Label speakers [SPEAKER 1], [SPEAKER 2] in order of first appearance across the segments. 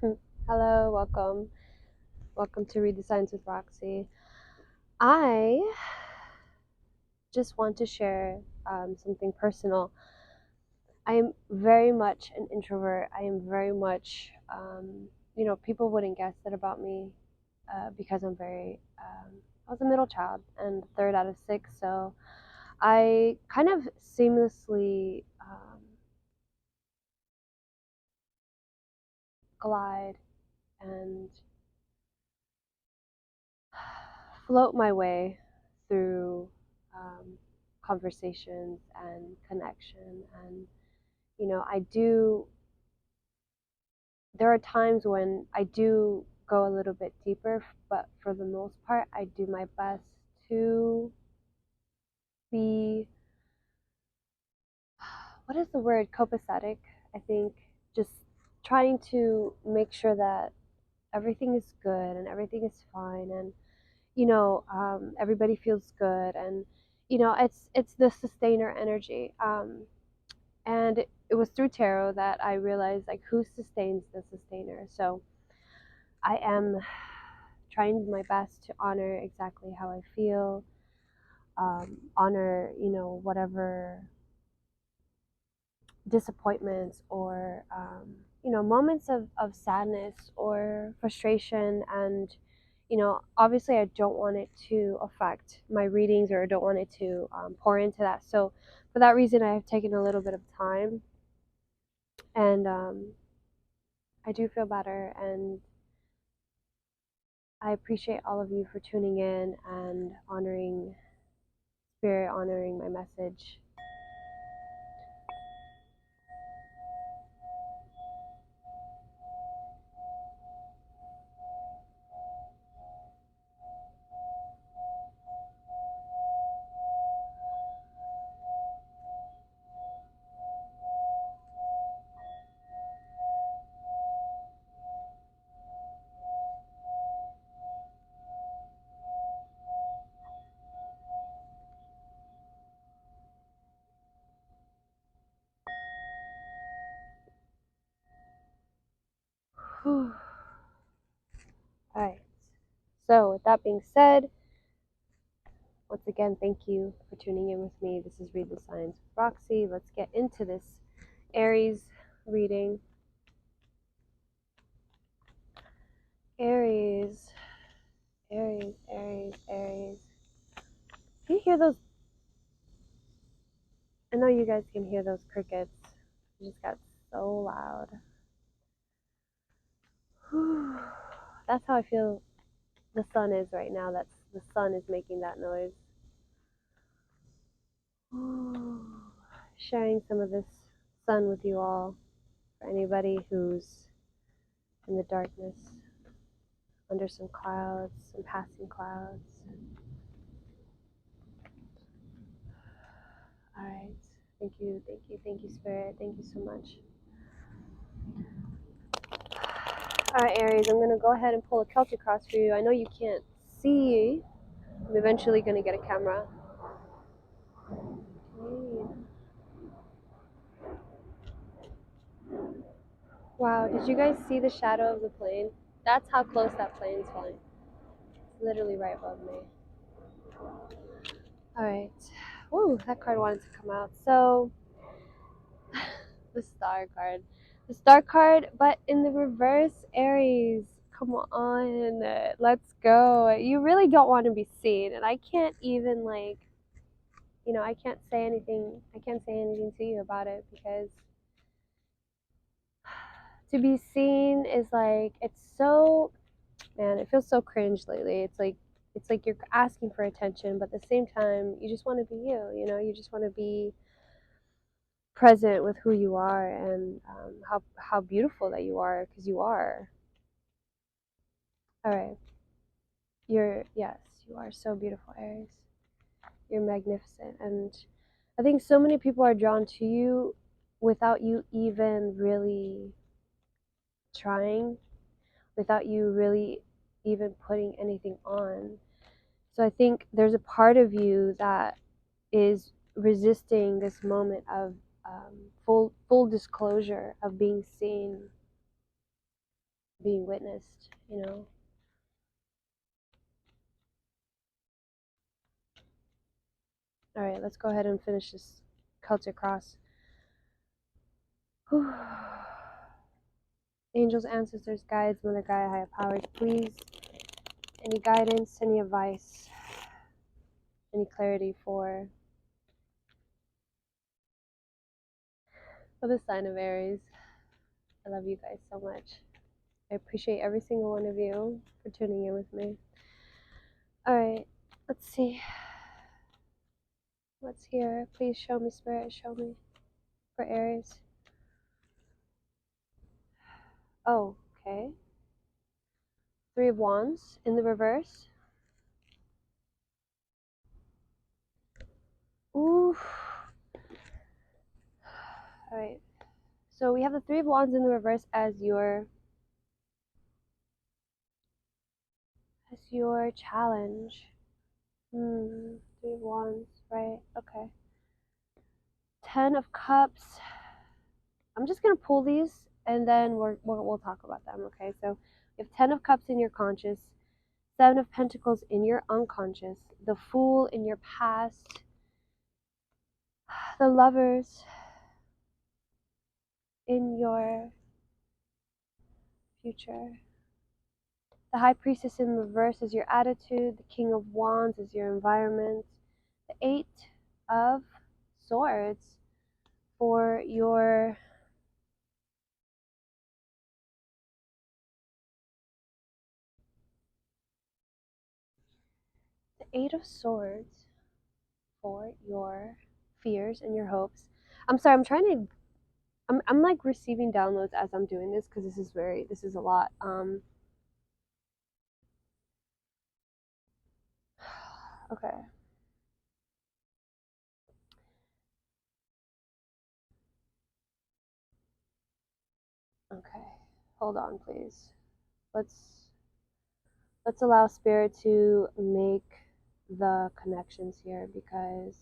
[SPEAKER 1] Hello, welcome. Welcome to Read the Signs with Roxy. I just want to share something personal. I am very much an introvert. I am very much, people wouldn't guess that about me because I was a middle child and third out of six, so I kind of seamlessly glide and float my way through um, conversations and connection. And, I do, there are times when I do go a little bit deeper, but for the most part, I do my best to be, what is the word, copacetic, I think, just trying to make sure that everything is good and everything is fine and everybody feels good and it's the sustainer energy and it was through tarot that I realized like who sustains the sustainer. So I am trying my best to honor exactly how I feel, honor whatever disappointments or moments of sadness or frustration. And obviously I don't want it to affect my readings or I don't want it to pour into that. So for that reason I have taken a little bit of time, and I do feel better, and I appreciate all of you for tuning in and honoring spirit, honoring my message. All right. So with that being said, once again, thank you for tuning in with me. This is Read the Signs with Roxy. Let's get into this Aries reading. Aries, Aries, Aries, Aries. Do you hear those? I know you guys can hear those crickets. It just got so loud. That's how I feel the sun is right now. That's the sun is making that noise. Sharing some of this sun with you all for anybody who's in the darkness, under some clouds, some passing clouds. All right. Thank you, thank you, thank you, Spirit. Thank you so much. All right, Aries, I'm going to go ahead and pull a Celtic cross for you. I know you can't see. I'm eventually going to get a camera. Wow, did you guys see the shadow of the plane? That's how close that plane is flying. It's literally right above me. All right. Woo, that card wanted to come out. So, the star card. The star card, but in the reverse, Aries. Come on, let's go. You really don't want to be seen, and I can't even I can't say anything. I can't say anything to you about it because to be seen is like it's so, man, it feels so cringe lately. It's like you're asking for attention, but at the same time, you just want to be you. You just want to be present with who you are and how beautiful that you are, because you are. All right, yes, you are so beautiful, Aries. You're magnificent, and I think so many people are drawn to you without you even really trying, without you really even putting anything on. So I think there's a part of you that is resisting this moment of full disclosure, of being seen. being witnessed, you know. All right, let's go ahead and finish this Celtic cross. Whew. Angels, ancestors, guides, Mother Gaia, higher powers, please, any guidance, any advice, any clarity for the sign of Aries. I love you guys so much. I appreciate every single one of you for tuning in with me. All right, let's see. What's here? Please show me, Spirit, show me. For Aries. Oh, okay. Three of Wands in the reverse. Ooh. All right. So we have the Three of Wands in the reverse as your challenge. Three of Wands, right? Okay. 10 of Cups. I'm just gonna pull these and then we'll talk about them. Okay. So you have 10 of Cups in your conscious, 7 of Pentacles in your unconscious, the Fool in your past, the Lovers in your future. The High Priestess in reverse is your attitude. The King of Wands is your environment. The Eight of Swords for your Eight of Swords for your fears and your hopes. I'm sorry, I'm like receiving downloads as I'm doing this because this is a lot. Okay. Okay. Hold on, please. Let's allow Spirit to make the connections here because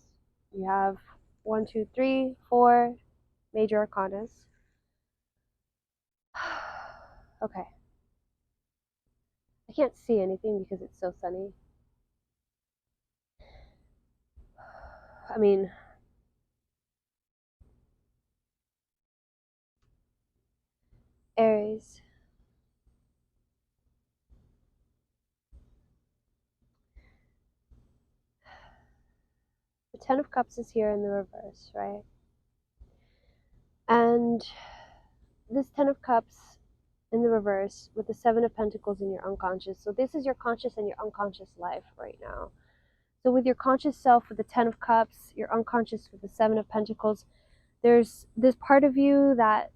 [SPEAKER 1] you have 1, 2, 3, 4 major arcanas. Okay. I can't see anything because it's so sunny. I mean, Aries. The Ten of Cups is here in the reverse, right? And this Ten of Cups in the reverse with the Seven of Pentacles in your unconscious. So this is your conscious and your unconscious life right now. So with your conscious self with the Ten of Cups, your unconscious with the Seven of Pentacles, there's this part of you that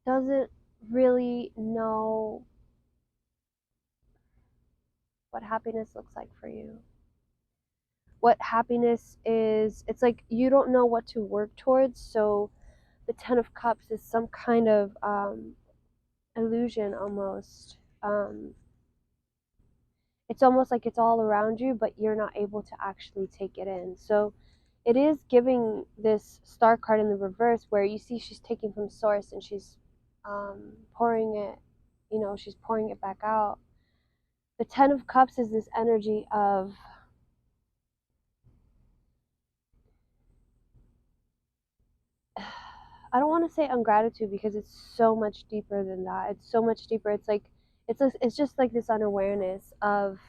[SPEAKER 1] doesn't really know what happiness looks like for you. What happiness is, it's like you don't know what to work towards. So the Ten of Cups is some kind of illusion almost. It's almost like it's all around you, but you're not able to actually take it in. So it is giving this Star card in the reverse where you see she's taking from source and she's pouring it, she's pouring it back out. The Ten of Cups is this energy of I don't want to say ungratitude because it's so much deeper than that. It's so much deeper. It's like it's just like this unawareness of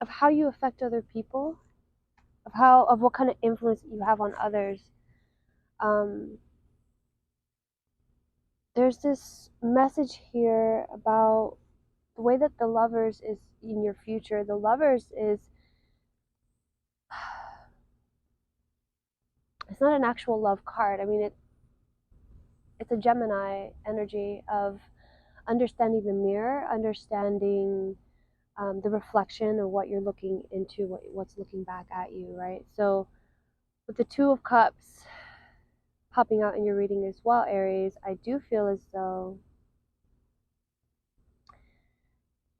[SPEAKER 1] how you affect other people, of what kind of influence you have on others. There's this message here about the way that the Lovers is in your future. The Lovers is it's not an actual love card. I mean it's a Gemini energy of understanding the mirror, understanding the reflection of what you're looking into, what's looking back at you, right? So with the Two of Cups popping out in your reading as well, Aries, I do feel as though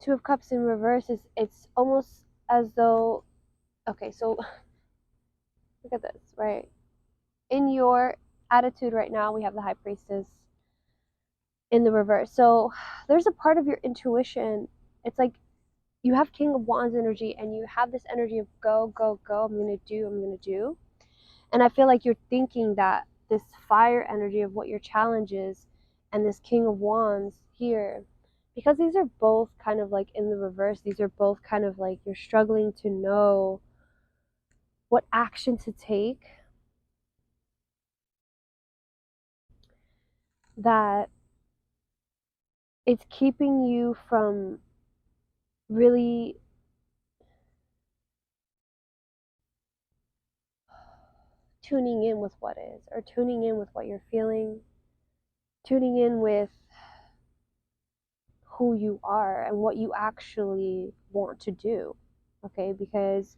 [SPEAKER 1] Two of Cups in reverse it's almost as though, okay, so Look at this, right? In your attitude right now, we have the High Priestess in the reverse. So there's a part of your intuition. It's like you have King of Wands energy and you have this energy of go, go, go. I'm going to do, I'm going to do. And I feel like you're thinking that this fire energy of what your challenge is and this King of Wands here, because these are both kind of like in the reverse, these are both kind of like you're struggling to know what action to take, that it's keeping you from really tuning in with what is, or tuning in with what you're feeling, tuning in with who you are and what you actually want to do. Okay, because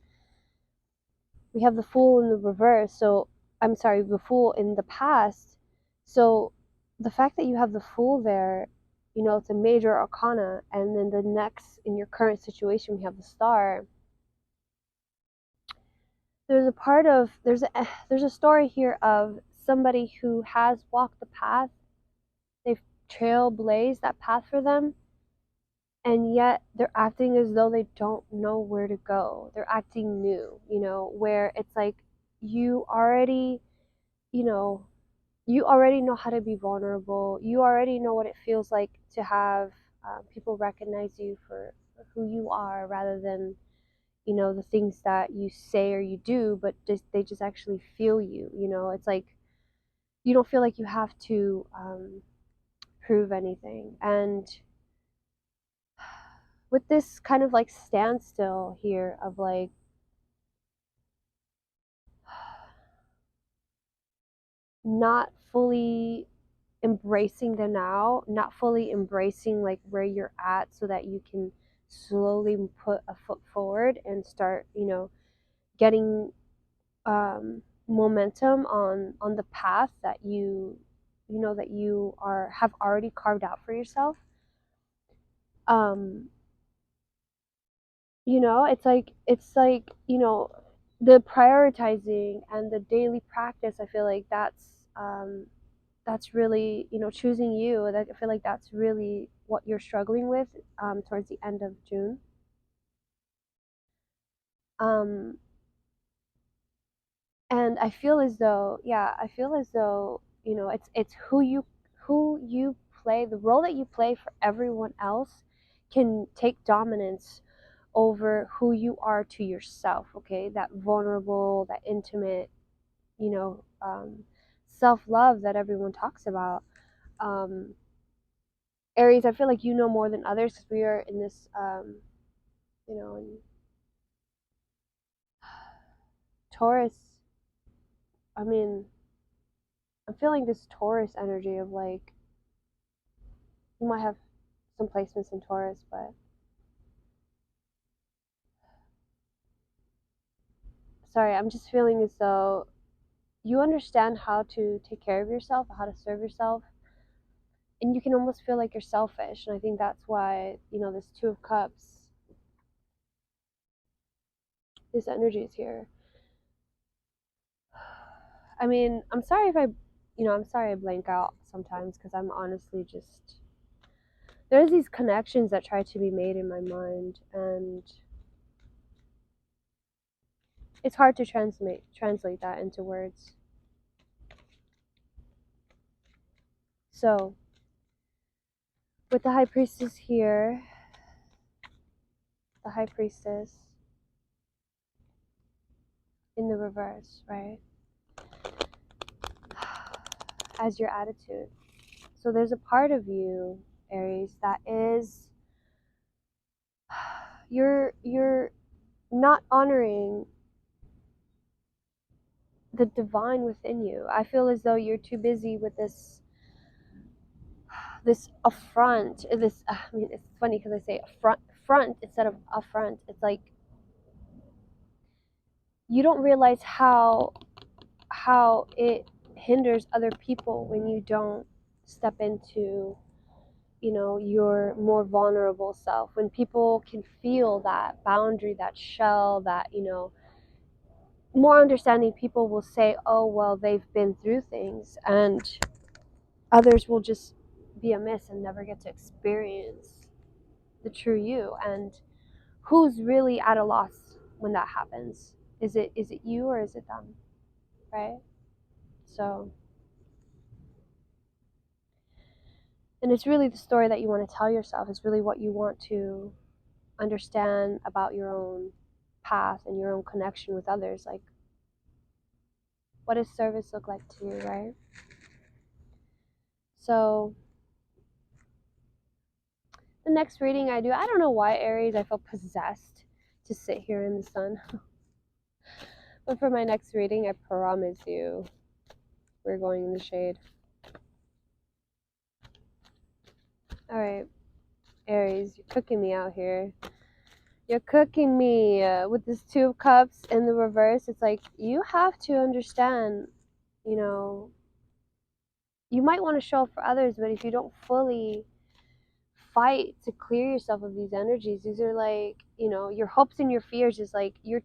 [SPEAKER 1] we have the Fool in the reverse. So I'm sorry, the Fool in the past. So the fact that you have the Fool there, you know, it's a major arcana, and then the next in your current situation we have the Star. There's a part of there's a story here of somebody who has walked the path. They've trailblazed that path for them, and yet they're acting as though they don't know where to go. They're acting new, you know, where it's like you already, you know, you already know how to be vulnerable. You already know what it feels like to have people recognize you for who you are rather than, you know, the things that you say or you do, but just they just actually feel you. You know, it's like you don't feel like you have to prove anything. And with this kind of like standstill here of like not fully embracing the now, not fully embracing like where you're at so that you can slowly put a foot forward and start, you know, getting momentum on the path that you know that you are have already carved out for yourself. um you know, it's like, you know, the prioritizing and the daily practice, I feel like that's really, you know, choosing you. I feel like that's really what you're struggling with towards the end of June. um and I feel as though, yeah, I feel as though, you know, it's who you play, the role that you play for everyone else can take dominance over who you are to yourself. Okay, that vulnerable, that intimate, you know, self-love that everyone talks about. um Aries, I feel like you know more than others because we are in this you know, in Taurus. I mean, I'm feeling this Taurus energy of like, you might have some placements in Taurus, but sorry, I'm just feeling as though you understand how to take care of yourself, how to serve yourself, and you can almost feel like you're selfish. And I think that's why, you know, this Two of Cups, this energy is here. I mean, I'm sorry if I, you know, I'm sorry I blank out sometimes because I'm honestly just, there's these connections that try to be made in my mind, and it's hard to translate that into words. So, with the High Priestess here, the High Priestess in the reverse, right? As your attitude. So there's a part of you, Aries, that is you're not honoring the divine within you. I feel as though you're too busy with this affront. This, I mean, it's funny because I say front instead of affront. It's like you don't realize how it hinders other people when you don't step into, you know, your more vulnerable self, when people can feel that boundary, that shell, that, you know, more understanding people will say, oh, well, they've been through things, and others will just be amiss and never get to experience the true you. And who's really at a loss when that happens? Is it you or is it them? Right? So, and it's really the story that you want to tell yourself. It's really what you want to understand about your own path and your own connection with others. Like, what does service look like to you, right? So the next reading I do, I don't know why, Aries, I feel possessed to sit here in the sun. But for my next reading, I promise you, we're going in the shade. Alright, Aries, you're cooking me out here. You're cooking me with this Two of Cups in the reverse. It's like, you have to understand, you know, you might want to show up for others, but if you don't fully fight to clear yourself of these energies, these are like, you know, your hopes and your fears is like, you're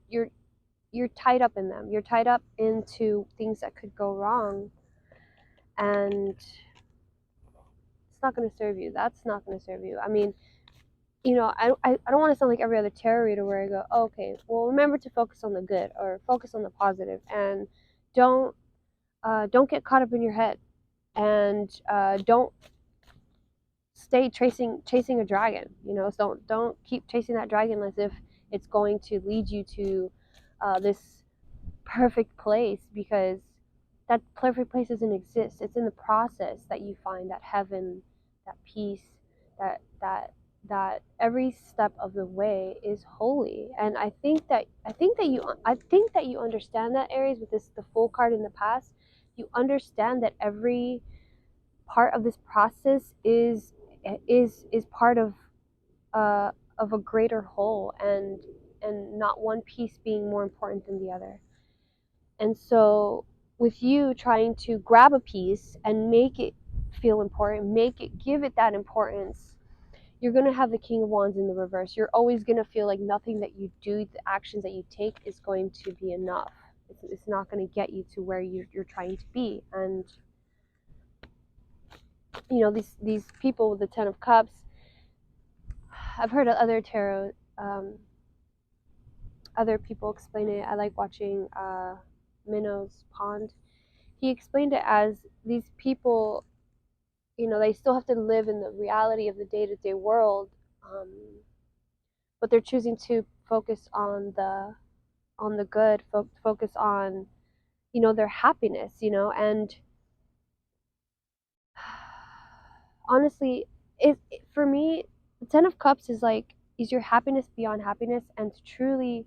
[SPEAKER 1] tied up in them. You're tied up into things that could go wrong, and it's not going to serve you. That's not going to serve you. I mean, you know, I don't want to sound like every other tarot reader where I go, oh, okay, well, remember to focus on the good or focus on the positive, and don't get caught up in your head, and don't stay chasing a dragon. You know, so don't keep chasing that dragon as if it's going to lead you to this perfect place, because that perfect place doesn't exist. It's in the process that you find that heaven, that peace, that every step of the way is holy. And I think that you understand that, Aries, with the Fool card in the past. You understand that every part of this process is part of a greater whole, and not one piece being more important than the other. And so, with you trying to grab a piece and make it feel important, give it that importance, you're going to have the King of Wands in the reverse. You're always going to feel like nothing that you do, the actions that you take, is going to be enough. It's not going to get you to where you're trying to be. And, you know, these people with the Ten of Cups, I've heard other tarot, other people explain it. I like watching Minnow's Pond. He explained it as these people, you know, they still have to live in the reality of the day-to-day world, but they're choosing to focus on the good, focus on, you know, their happiness, you know. And honestly, for me, the Ten of Cups is like, is your happiness beyond happiness, and to truly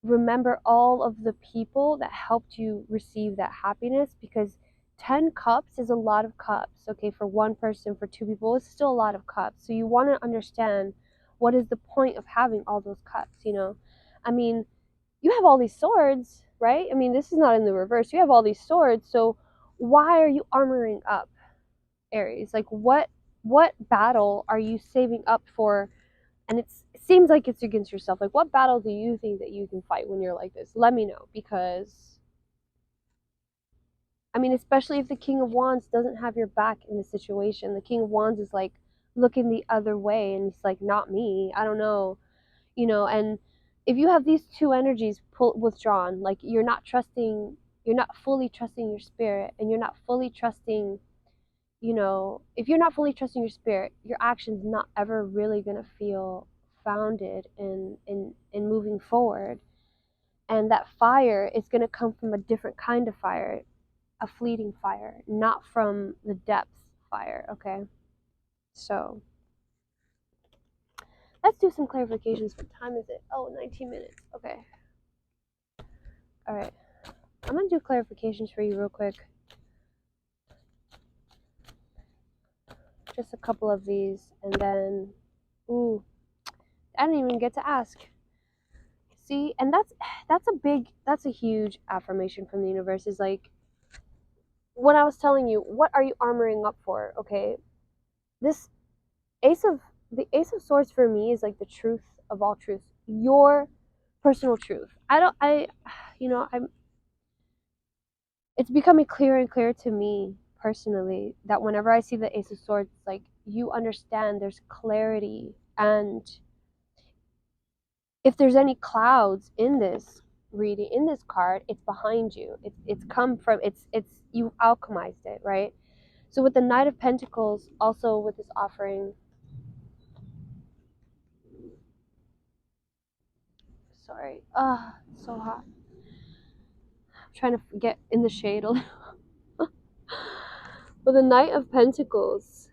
[SPEAKER 1] remember all of the people that helped you receive that happiness, because 10 cups is a lot of cups. Okay, for one person, for two people, it's still a lot of cups. So you want to understand, what is the point of having all those cups, you know? I mean, you have all these swords, right? I mean, this is not in the reverse. You have all these swords, so why are you armoring up, Aries? Like, what battle are you saving up for? And it seems like it's against yourself. Like, what battle do you think that you can fight when you're like this? Let me know, because, I mean, especially if the King of Wands doesn't have your back in the situation. The King of Wands is like looking the other way, and it's like, not me. I don't know, you know. And if you have these two energies withdrawn, like you're not fully trusting your spirit, and you're not fully trusting, you know, if you're not fully trusting your spirit, your action's not ever really going to feel founded in moving forward. And that fire is going to come from a different kind of fire, a fleeting fire, not from the depths fire. Okay, so let's do some clarifications. What time is it? Oh, 19 minutes. Okay, all right, I'm going to do clarifications for you real quick. Just a couple of these, and then, ooh, I didn't even get to ask. See, and that's a huge affirmation from the universe. Is like, when I was telling you, what are you armoring up for? Okay, this the Ace of Swords for me is like the truth of all truths, your personal truth. it's becoming clearer and clearer to me personally that whenever I see the Ace of Swords, it's like you understand there's clarity, and if there's any clouds in this reading, in this card, it's behind you. It's come from, it's you alchemized it, right? So with the Knight of Pentacles, also with this offering, sorry, it's so hot. I'm trying to get in the shade a little. With the Knight of Pentacles,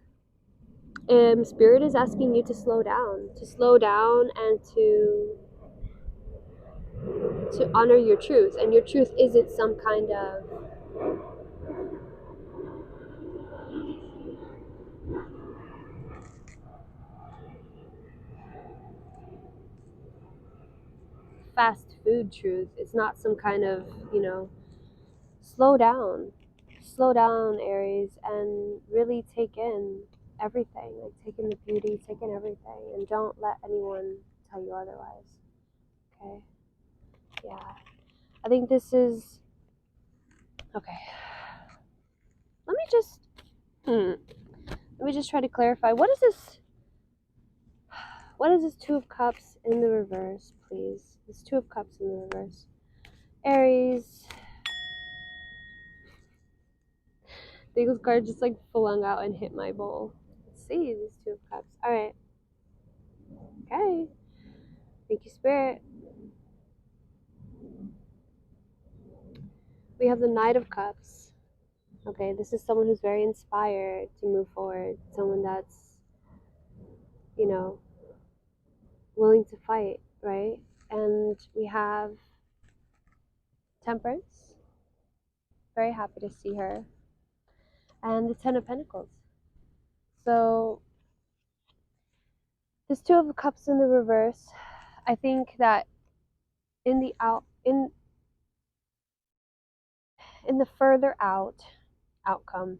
[SPEAKER 1] Spirit is asking you to slow down and to honor your truth. And your truth isn't some kind of fast food truth. It's not some kind of, slow down. Slow down, Aries, and really take in everything. Like, take in the beauty, take in everything, and don't let anyone tell you otherwise. Okay? Yeah. I think this is... Okay. Let me just try to clarify. What is this? What is this Two of Cups in the reverse, please? This Two of Cups in the reverse. Aries. The Eagles card just like flung out and hit my bowl. Let's see, these Two of Cups. Alright. Okay. Thank you, Spirit. We have the Knight of Cups. Okay, this is someone who's very inspired to move forward. Someone that's, willing to fight, right? And we have Temperance. Very happy to see her. And the Ten of Pentacles. So this Two of Cups in the reverse, I think that in the further out outcome,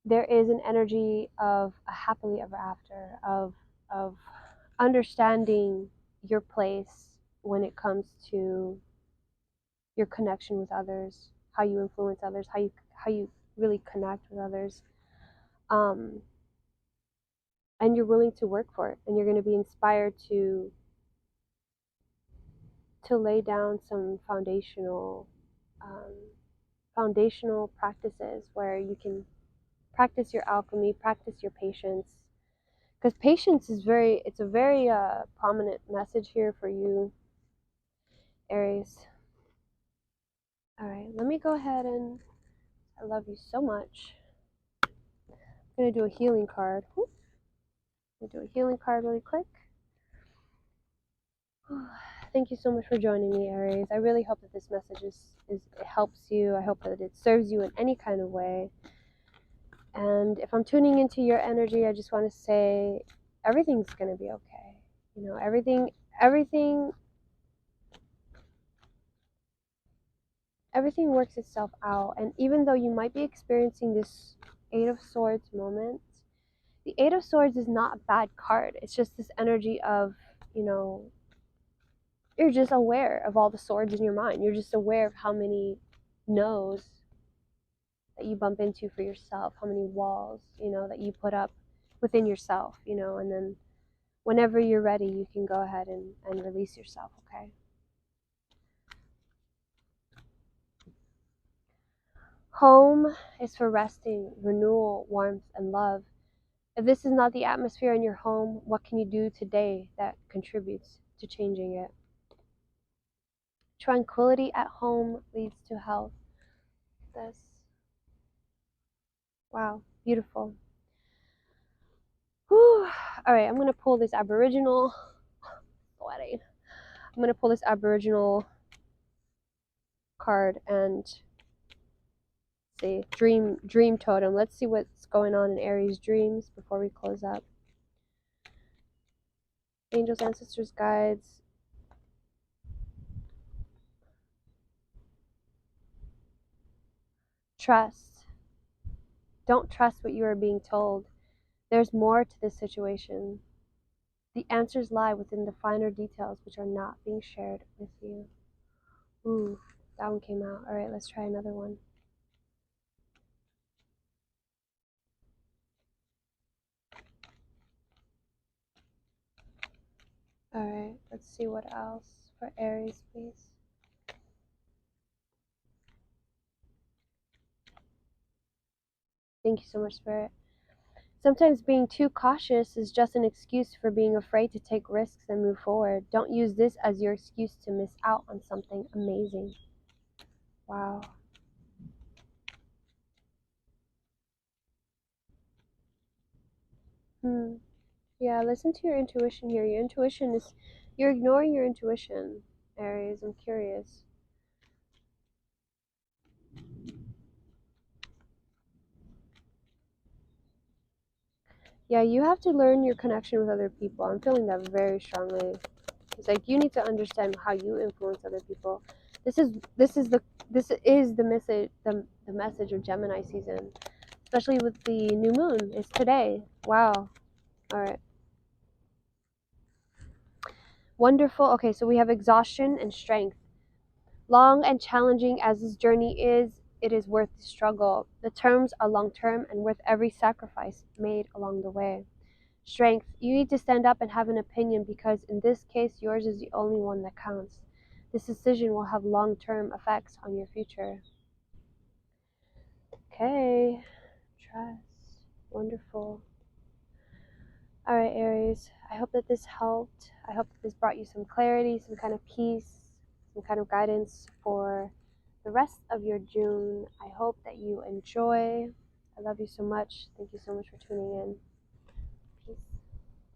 [SPEAKER 1] there is an energy of a happily ever after, of understanding your place when it comes to your connection with others, how you influence others, how you really connect with others, and you're willing to work for it, and you're going to be inspired to lay down some foundational practices where you can practice your alchemy, practice your patience, because patience is it's a very prominent message here for you, Aries. All right, let me go ahead and I love you so much. I'm gonna do a healing card. I'm gonna do a healing card really quick. Thank you so much for joining me, Aries. I really hope that this message it helps you. I hope that it serves you in any kind of way. And if I'm tuning into your energy, I just want to say everything's gonna be okay. Everything works itself out. And even though you might be experiencing this Eight of Swords moment, the Eight of Swords is not a bad card. It's just this energy of, you're just aware of all the swords in your mind. You're just aware of how many no's that you bump into for yourself, how many walls, that you put up within yourself, and then whenever you're ready, you can go ahead and release yourself, okay? Home is for resting, renewal, warmth, and love. If this is not the atmosphere in your home, what can you do today that contributes to changing it? Tranquility at home leads to health. Wow, beautiful. Whew. All right, I'm going to pull this Aboriginal. Sweating. I'm going to pull this Aboriginal card and see. Dream totem. Let's see what's going on in Aries' dreams before we close up. Angels, ancestors, guides. Trust. Don't trust what you are being told. There's more to this situation. The answers lie within the finer details which are not being shared with you. Ooh, that one came out. All right, let's try another one. All right, let's see what else for Aries, please. Thank you so much, Spirit. Sometimes being too cautious is just an excuse for being afraid to take risks and move forward. Don't use this as your excuse to miss out on something amazing. Wow. Yeah, listen to your intuition here. Your intuition is, you're ignoring your intuition, Aries. I'm curious. Yeah, you have to learn your connection with other people. I'm feeling that very strongly. It's like you need to understand how you influence other people. This is the message the message of Gemini season, especially with the new moon. It's today. Wow. All right. Wonderful. Okay, so we have exhaustion and strength. Long and challenging as this journey is, it is worth the struggle. The terms are long term and worth every sacrifice made along the way. Strength. You need to stand up and have an opinion because in this case, yours is the only one that counts. This decision will have long term effects on your future. Okay. Trust. Wonderful. All right, Aries. I hope that this helped. I hope that this brought you some clarity, some kind of peace, some kind of guidance for the rest of your June. I hope that you enjoy. I love you so much. Thank you so much for tuning in.